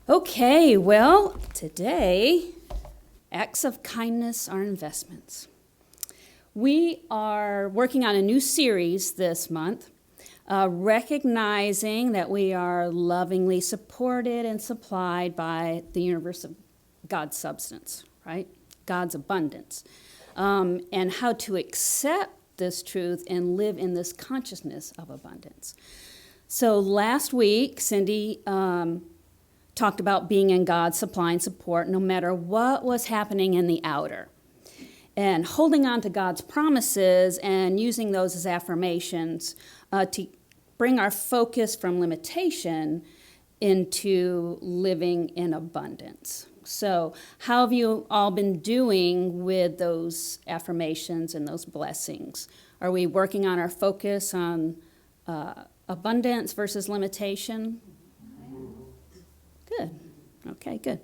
Okay, well, today, acts of kindness are investments. We are working on a new series this month, recognizing that we are lovingly supported and supplied by the universe of God's substance, right? God's abundance. And how to accept this truth and live in this consciousness of abundance. So last week, Cindy talked about being in God's supply and support no matter what was happening in the outer. And holding on to God's promises and using those as affirmations to bring our focus from limitation into living in abundance. So how have you all been doing with those affirmations and those blessings? Are we working on our focus on abundance versus limitation? Good. Okay, good.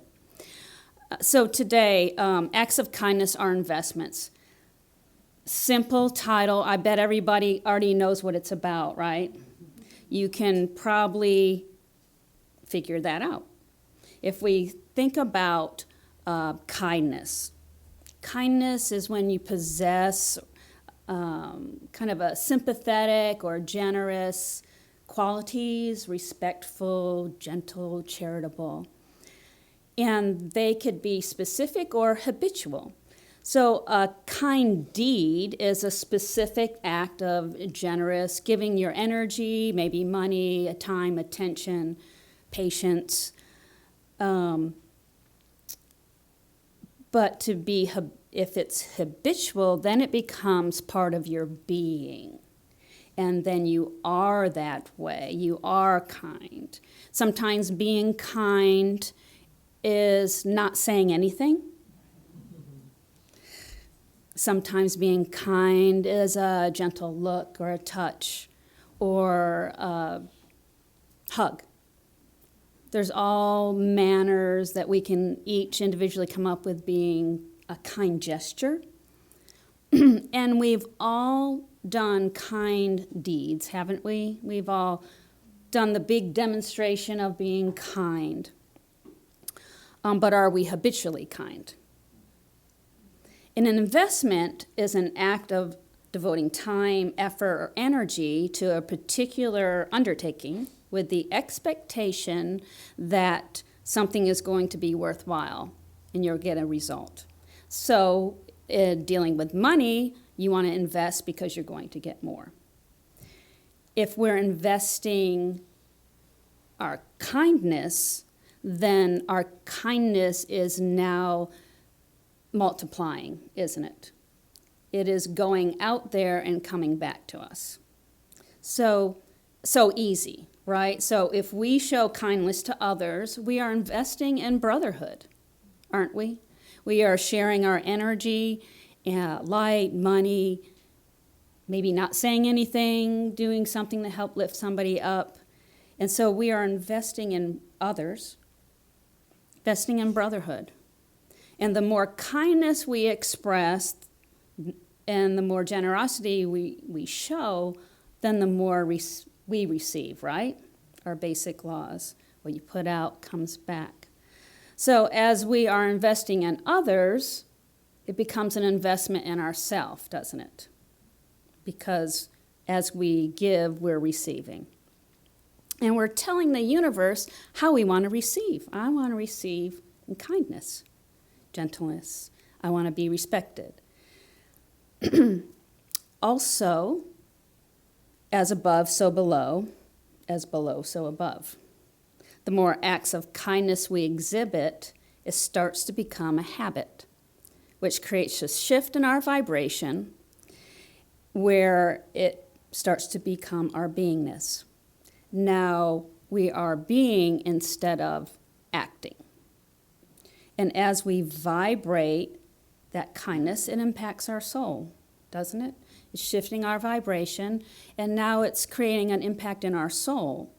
So today, acts of kindness are investments. Simple title. I bet everybody already knows what it's about, right? You can probably figure that out. If we think about kindness, kindness is when you possess kind of a sympathetic or generous qualities, respectful, gentle, charitable. And they could be specific or habitual. So a kind deed is a specific act of generous, giving your energy, maybe money, time, attention, patience. But if it's habitual, then it becomes part of your being. And then you are that way. You are kind. Sometimes being kind is not saying anything. Sometimes being kind is a gentle look or a touch or a hug. There's all manners that we can each individually come up with being a kind gesture. And we've all done kind deeds, haven't we? We've all done the big demonstration of being kind. But are we habitually kind? And an investment is an act of devoting time, effort, or energy to a particular undertaking with the expectation that something is going to be worthwhile and you'll get a result. So dealing with money, you want to invest because you're going to get more. If we're investing our kindness, then our kindness is now multiplying, isn't it? It is going out there and coming back to us. So easy, right? So if we show kindness to others, we are investing in brotherhood, aren't we? We are sharing our energy, light, money, maybe not saying anything, doing something to help lift somebody up. And so we are investing in others, investing in brotherhood. And the more kindness we express and the more generosity we show, then the more we receive, right? Our basic laws. What you put out comes back. So as we are investing in others, it becomes an investment in ourselves, doesn't it? Because as we give, we're receiving. And we're telling the universe how we want to receive. I want to receive in kindness, gentleness. I want to be respected. Also, as above, so below, as below, so above. The more acts of kindness we exhibit, it starts to become a habit, which creates a shift in our vibration where it starts to become our beingness. Now we are being instead of acting. And as we vibrate that kindness, it impacts our soul, doesn't it? It's shifting our vibration, and now it's creating an impact in our soul.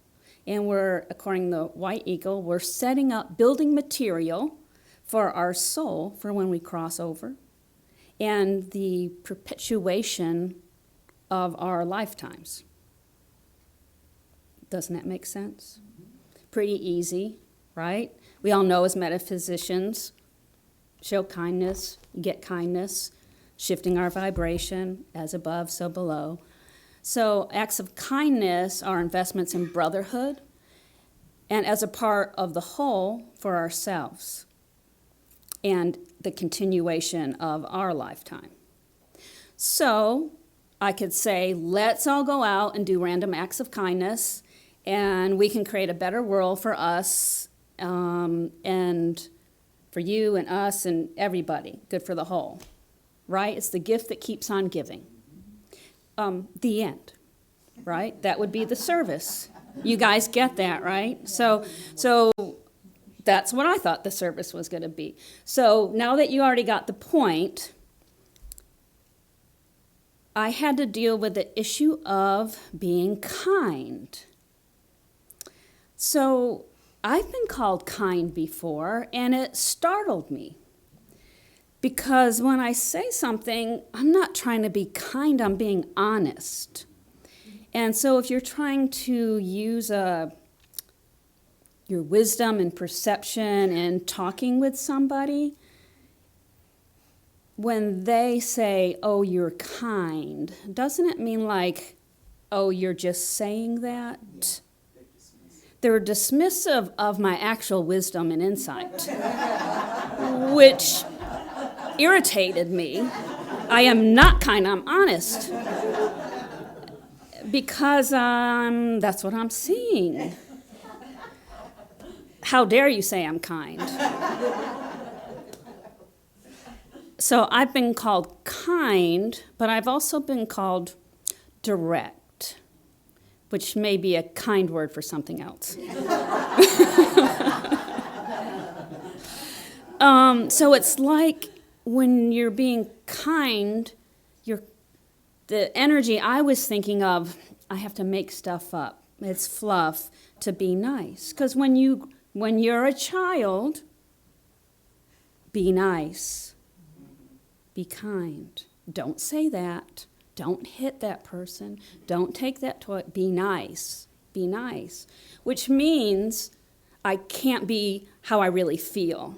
And we're, according to the White Eagle, we're setting up building material for our soul for when we cross over, and the perpetuation of our lifetimes. Doesn't that make sense? Pretty easy, right? We all know as metaphysicians, show kindness, get kindness, shifting our vibration, as above, so below. So acts of kindness are investments in brotherhood and as a part of the whole for ourselves and the continuation of our lifetime. So I could say, let's all go out and do random acts of kindness, and we can create a better world for us and for you and us and everybody, good for the whole, right? It's the gift that keeps on giving. The end, right? That would be the service. You guys get that, right? So that's what I thought the service was going to be. So now that you already got the point, I had to deal with the issue of being kind. So I've been called kind before, and it startled me. Because when I say something, I'm not trying to be kind, I'm being honest. And so if you're trying to use your wisdom and perception in talking with somebody, when they say, oh, you're kind, doesn't it mean like, oh, you're just saying that? They're dismissive of my actual wisdom and insight, which irritated me. I am not kind, I'm honest. Because that's what I'm seeing. How dare you say I'm kind? So I've been called kind, but I've also been called direct, which may be a kind word for something else. So it's like when you're being kind, the energy I was thinking of, I have to make stuff up. It's fluff to be nice. Because when you're a child, be nice. Be kind. Don't say that. Don't hit that person. Don't take that toy. Be nice. Be nice. Which means I can't be how I really feel.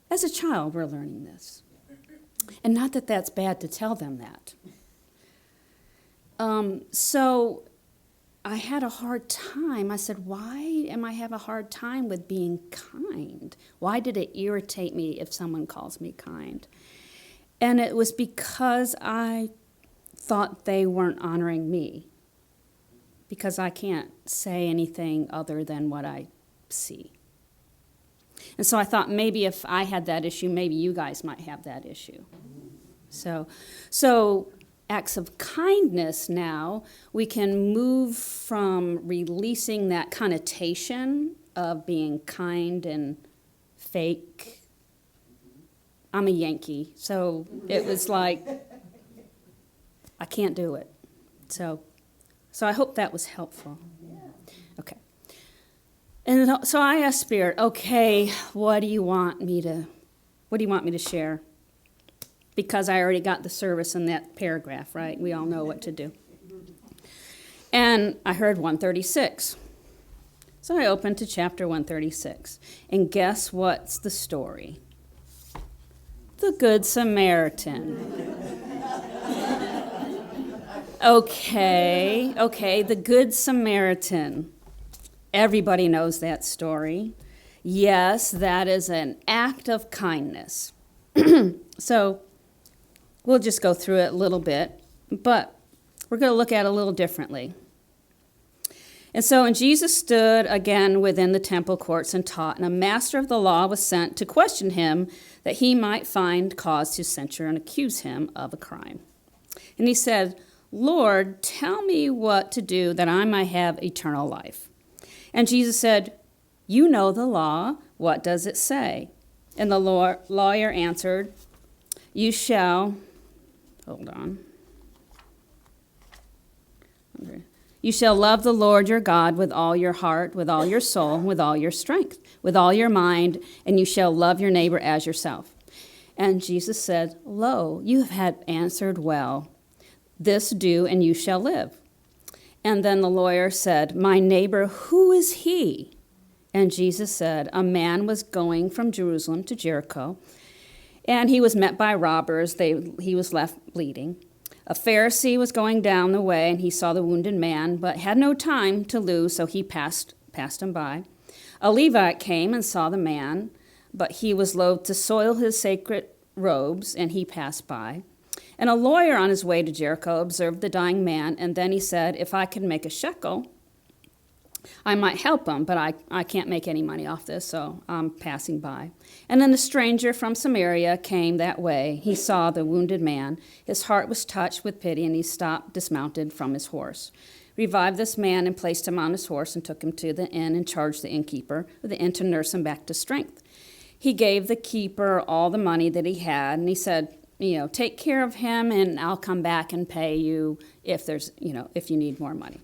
As a child, we're learning this. And not that that's bad to tell them that. So I had a hard time. I said, why am I have a hard time with being kind? Why did it irritate me if someone calls me kind? And it was because I thought they weren't honoring me. Because I can't say anything other than what I see. And so I thought maybe if I had that issue, maybe you guys might have that issue. So acts of kindness now, we can move from releasing that connotation of being kind and fake. I'm a Yankee, so it was like, I can't do it. So I hope that was helpful. Okay. And so I asked Spirit, okay, what do you want me to share? Because I already got the service in that paragraph, right? We all know what to do. And I heard 136. So I opened to chapter 136. And guess what's the story? The Good Samaritan. Okay, the Good Samaritan. Everybody knows that story. Yes, that is an act of kindness. So we'll just go through it a little bit, but we're going to look at it a little differently. And so, and Jesus stood again within the temple courts and taught, and a master of the law was sent to question him that he might find cause to censure and accuse him of a crime. And he said, Lord, tell me what to do that I might have eternal life. And Jesus said, you know the law. What does it say? And the lawyer answered, you shall, you shall love the Lord your God with all your heart, with all your soul, with all your strength, with all your mind, and you shall love your neighbor as yourself. And Jesus said, lo, you have answered well. This do, and you shall live. And then the lawyer said, my neighbor, who is he? And Jesus said, a man was going from Jerusalem to Jericho, and he was met by robbers. He was left bleeding. A Pharisee was going down the way, and he saw the wounded man, but had no time to lose, so he passed him by. A Levite came and saw the man, but he was loath to soil his sacred robes, and he passed by. And a lawyer on his way to Jericho observed the dying man, and then he said, if I could make a shekel, I might help him, but I can't make any money off this, so I'm passing by. And then a stranger from Samaria came that way. He saw the wounded man. His heart was touched with pity, and he stopped, dismounted from his horse, revived this man, and placed him on his horse, and took him to the inn and charged the innkeeper of the inn to nurse him back to strength. He gave the keeper all the money that he had, and he said, take care of him, and I'll come back and pay you if you need more money.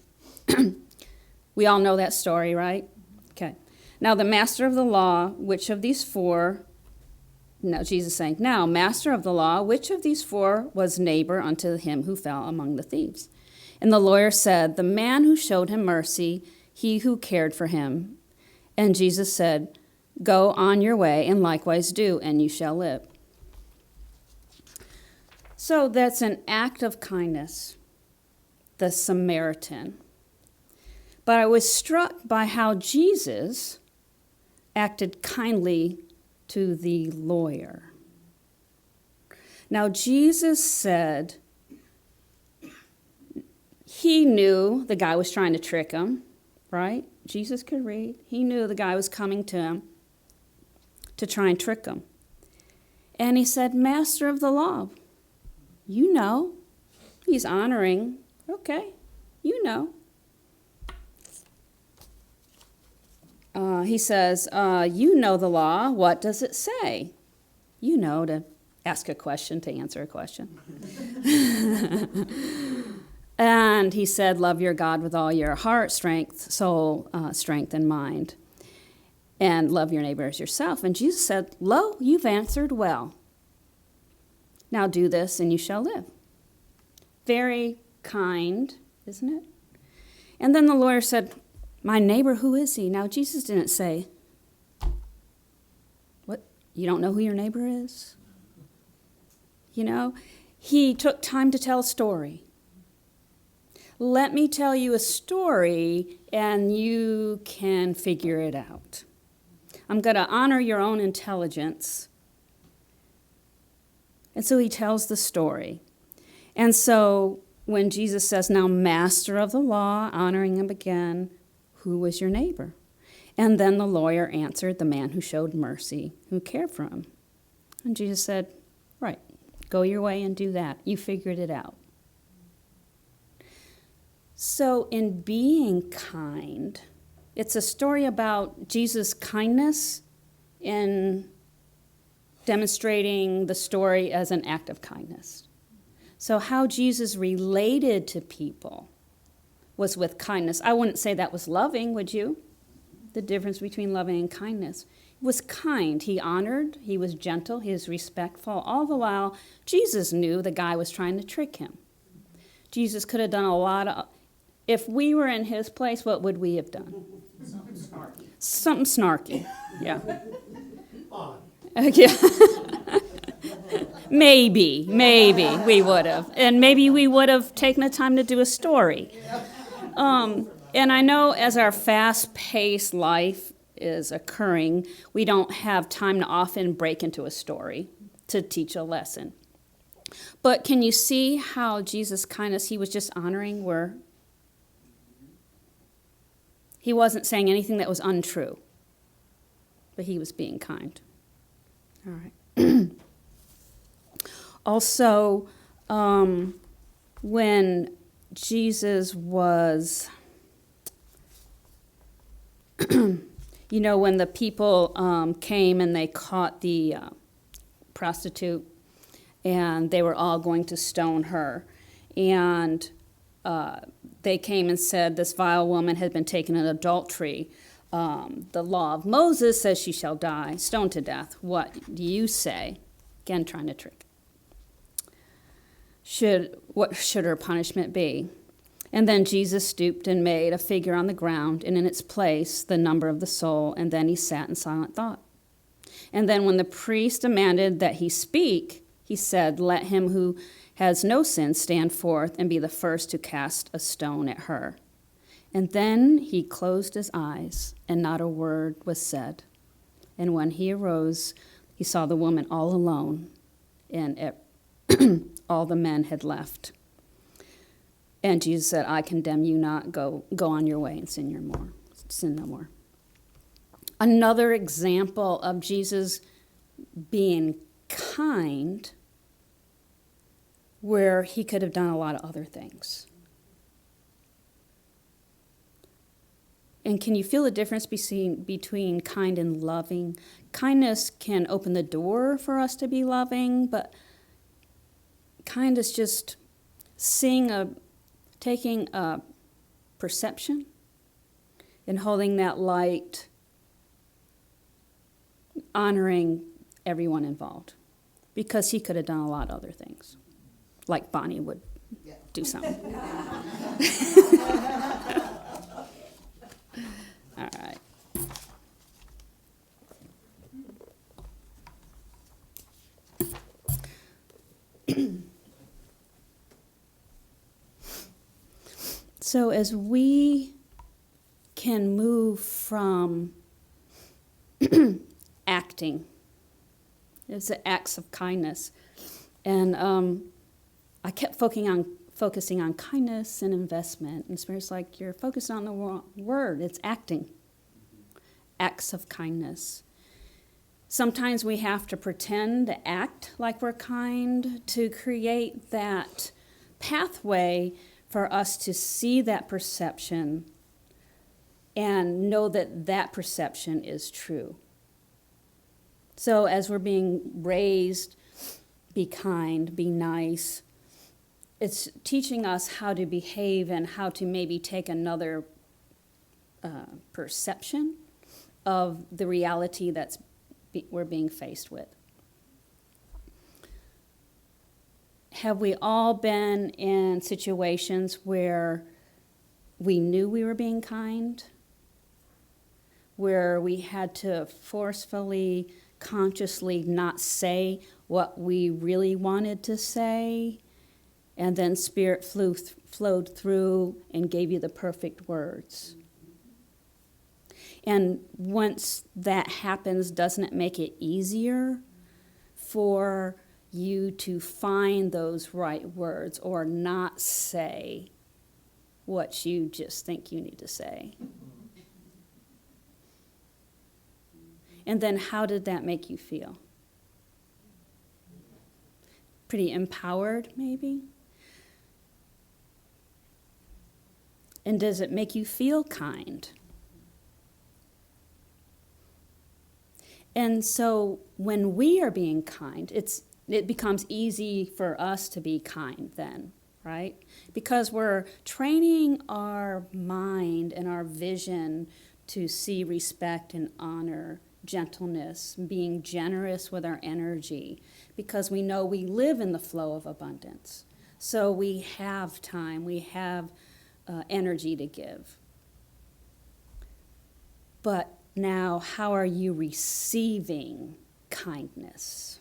We all know that story, right? Okay. Now the master of the law, which of these four, now Jesus saying, now master of the law, which of these four was neighbor unto him who fell among the thieves? And the lawyer said, the man who showed him mercy, he who cared for him. And Jesus said, go on your way and likewise do, and you shall live. So that's an act of kindness, the Samaritan. But I was struck by how Jesus acted kindly to the lawyer. Now, Jesus said he knew the guy was trying to trick him, right? Jesus could read. He knew the guy was coming to him to try and trick him. And he said, master of the law, you know. He's honoring, okay, you know. He says, you know the law. What does it say? You know, to ask a question, to answer a question. And he said, love your God with all your heart, strength, soul, strength, and mind. And love your neighbor as yourself. And Jesus said, lo, you've answered well. Now do this and you shall live. Very kind, isn't it? And then the lawyer said, my neighbor, who is he? Now, Jesus didn't say, what, you don't know who your neighbor is? He took time to tell a story. Let me tell you a story, and you can figure it out. I'm going to honor your own intelligence. And so he tells the story. And so when Jesus says, now, master of the law, honoring him again, who was your neighbor? And then the lawyer answered, the man who showed mercy, who cared for him. And Jesus said, right, go your way and do that. You figured it out. So in being kind, it's a story about Jesus' kindness in demonstrating the story as an act of kindness. So how Jesus related to people was with kindness. I wouldn't say that was loving, would you? The difference between loving and kindness. It was kind. He honored, he was gentle, he was respectful. All the while, Jesus knew the guy was trying to trick him. Jesus could have done a lot of... If we were in his place, what would we have done? Something snarky. Yeah. Yeah. Maybe we would have. And maybe we would have taken the time to do a story. And I know as our fast-paced life is occurring, we don't have time to often break into a story to teach a lesson. But can you see how Jesus' kindness, he was just honoring where he wasn't saying anything that was untrue, but he was being kind. All right. Also, when Jesus was, when the people came and they caught the prostitute, and they were all going to stone her, and they came and said, this vile woman had been taken in adultery. The law of Moses says she shall die, stoned to death. What do you say? Again, trying to trick. What should her punishment be? And then Jesus stooped and made a figure on the ground, and in its place the number of the soul, and then he sat in silent thought. And then when the priest demanded that he speak, he said, "Let him who has no sin stand forth and be the first to cast a stone at her." And then he closed his eyes, and not a word was said. And when he arose, he saw the woman all alone, and all the men had left. And Jesus said, "I condemn you not. Go on your way and sin no more." Another example of Jesus being kind, where he could have done a lot of other things. And can you feel the difference between kind and loving? Kindness can open the door for us to be loving, but kind is just taking a perception and holding that light, honoring everyone involved, because he could have done a lot of other things, like Bonnie would do something. All right. So as we can move from acting, it's the acts of kindness, and I kept focusing on kindness and investment, and Spirit's like, you're focused on the wrong word. It's acting, acts of kindness. Sometimes we have to pretend to act like we're kind to create that pathway for us to see that perception and know that that perception is true. So as we're being raised, be kind, be nice, it's teaching us how to behave and how to maybe take another perception of the reality we're being faced with. Have we all been in situations where we knew we were being kind, where we had to forcefully, consciously not say what we really wanted to say, and then Spirit flowed through and gave you the perfect words? And once that happens, doesn't it make it easier for you to find those right words or not say what you just think you need to say? And then how did that make you feel? Pretty empowered, maybe? And does it make you feel kind? And so when we are being kind, it becomes easy for us to be kind then, right? Because we're training our mind and our vision to see respect and honor, gentleness, being generous with our energy, because we know we live in the flow of abundance. So we have time, we have energy to give. But now, how are you receiving kindness?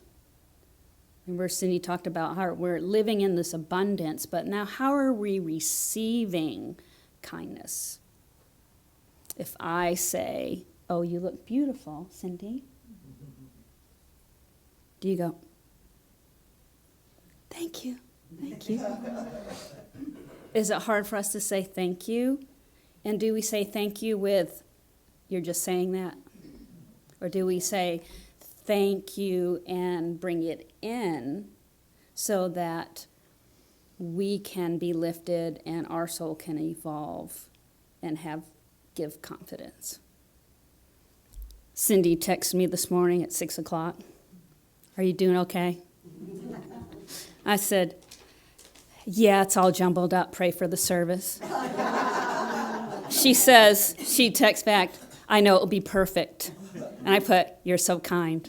Remember, Cindy talked about how we're living in this abundance, but now how are we receiving kindness? If I say, "Oh, you look beautiful, Cindy," do you go, "Thank you, thank you"? Is it hard for us to say thank you? And do we say thank you with, "You're just saying that"? Or do we say thank you and bring it in so that we can be lifted and our soul can evolve and give confidence? Cindy texted me this morning at 6 o'clock. "Are you doing okay?" I said, "Yeah, it's all jumbled up. Pray for the service." She texts back, "I know it'll be perfect." And I put, "You're so kind."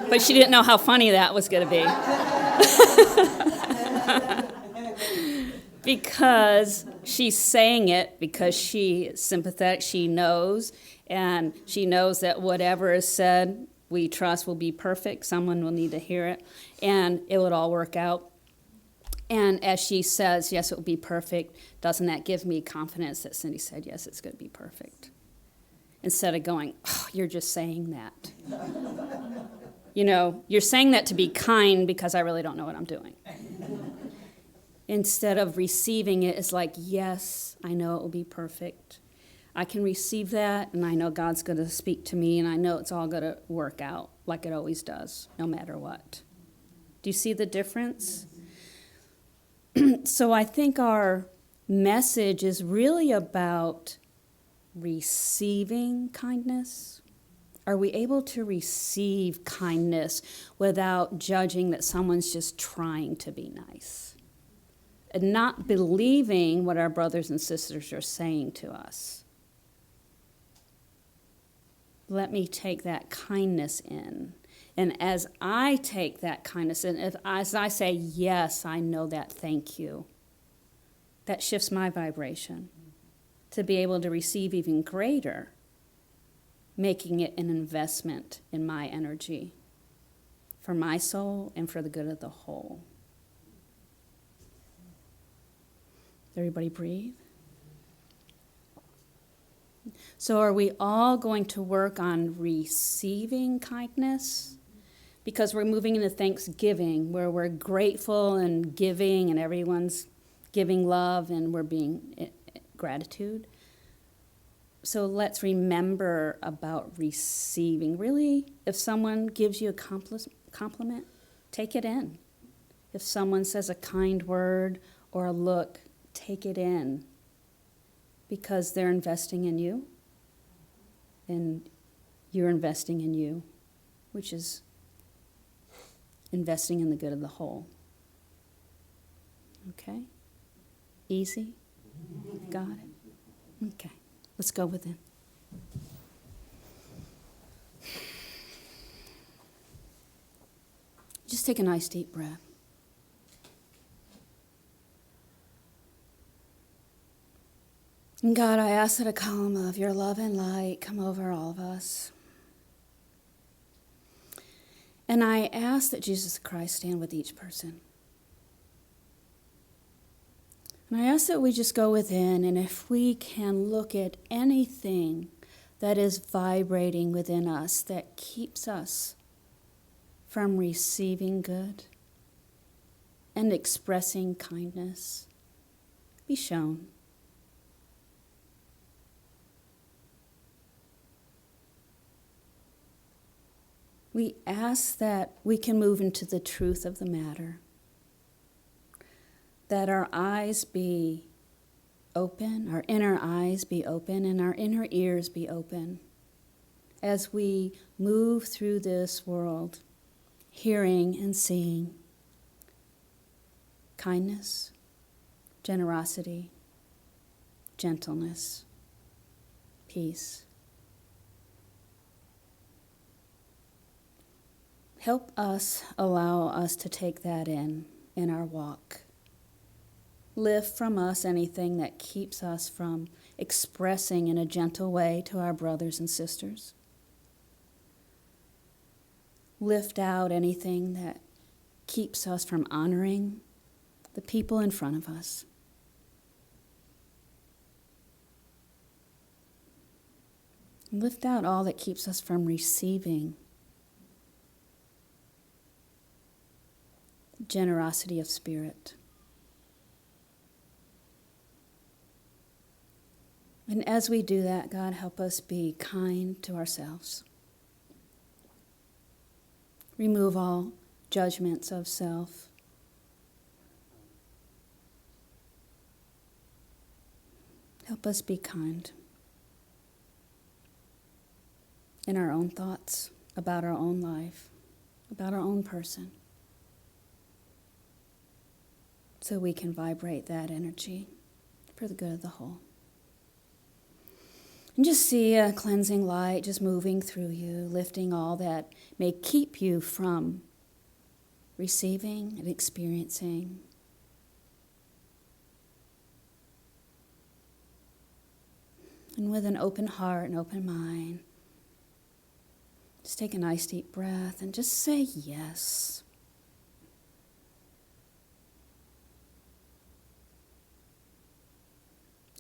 But she didn't know how funny that was going to be. because she's saying it because she is sympathetic, she knows, and she knows that whatever is said, we trust will be perfect. Someone will need to hear it, and it would all work out. And as she says, yes, it will be perfect, doesn't that give me confidence that Cindy said, yes, it's going to be perfect? Instead of going, oh, you're just saying that. You know, you're saying that to be kind because I really don't know what I'm doing. Instead of receiving it, it's like, yes, I know it will be perfect. I can receive that, and I know God's going to speak to me, and I know it's all going to work out like it always does, no matter what. Do you see the difference? So I think our message is really about receiving kindness. Are we able to receive kindness without judging that someone's just trying to be nice? And not believing what our brothers and sisters are saying to us. Let me take that kindness in. And as I take that kindness in, as I say, yes, I know that, thank you, that shifts my vibration to be able to receive even greater, making it an investment in my energy for my soul and for the good of the whole. Everybody breathe. So are we all going to work on receiving kindness? Because we're moving into Thanksgiving, where we're grateful and giving, and everyone's giving love, and we're being gratitude. So let's remember about receiving. Really, if someone gives you a compliment, take it in. If someone says a kind word or a look, take it in. Because they're investing in you, and you're investing in you, which is investing in the good of the whole. Okay? Easy? Got it? Okay. Let's go within. Just take a nice deep breath. And God, I ask that a column of your love and light come over all of us. And I ask that Jesus Christ stand with each person. And I ask that we just go within, and if we can look at anything that is vibrating within us that keeps us from receiving good and expressing kindness, be shown. We ask that we can move into the truth of the matter, that our eyes be open, our inner eyes be open, and our inner ears be open as we move through this world, hearing and seeing kindness, generosity, gentleness, peace. Help us, allow us to take that in our walk. Lift from us anything that keeps us from expressing in a gentle way to our brothers and sisters. Lift out anything that keeps us from honoring the people in front of us. Lift out all that keeps us from receiving generosity of spirit. And as we do that, God, help us be kind to ourselves. Remove all judgments of self. Help us be kind in our own thoughts, about our own life, about our own person, so we can vibrate that energy for the good of the whole. And just see a cleansing light just moving through you, lifting all that may keep you from receiving and experiencing And with an open heart and open mind, just take a nice deep breath and just say yes.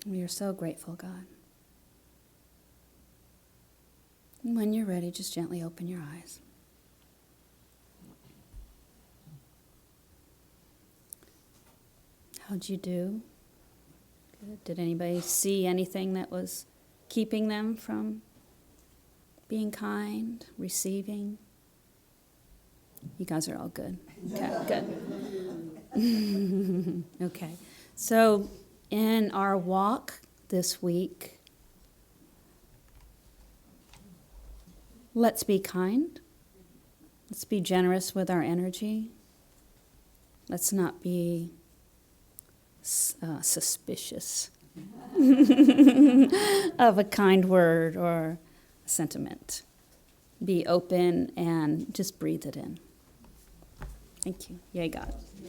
We are so grateful, God. And when you're ready, just gently open your eyes. How'd you do? Good. Did anybody see anything that was keeping them from being kind, receiving? You guys are all good. Okay, good. Okay. So in our walk this week, let's be kind. Let's be generous with our energy. Let's not be suspicious of a kind word or a sentiment. Be open and just breathe it in. Thank you. Yay, God.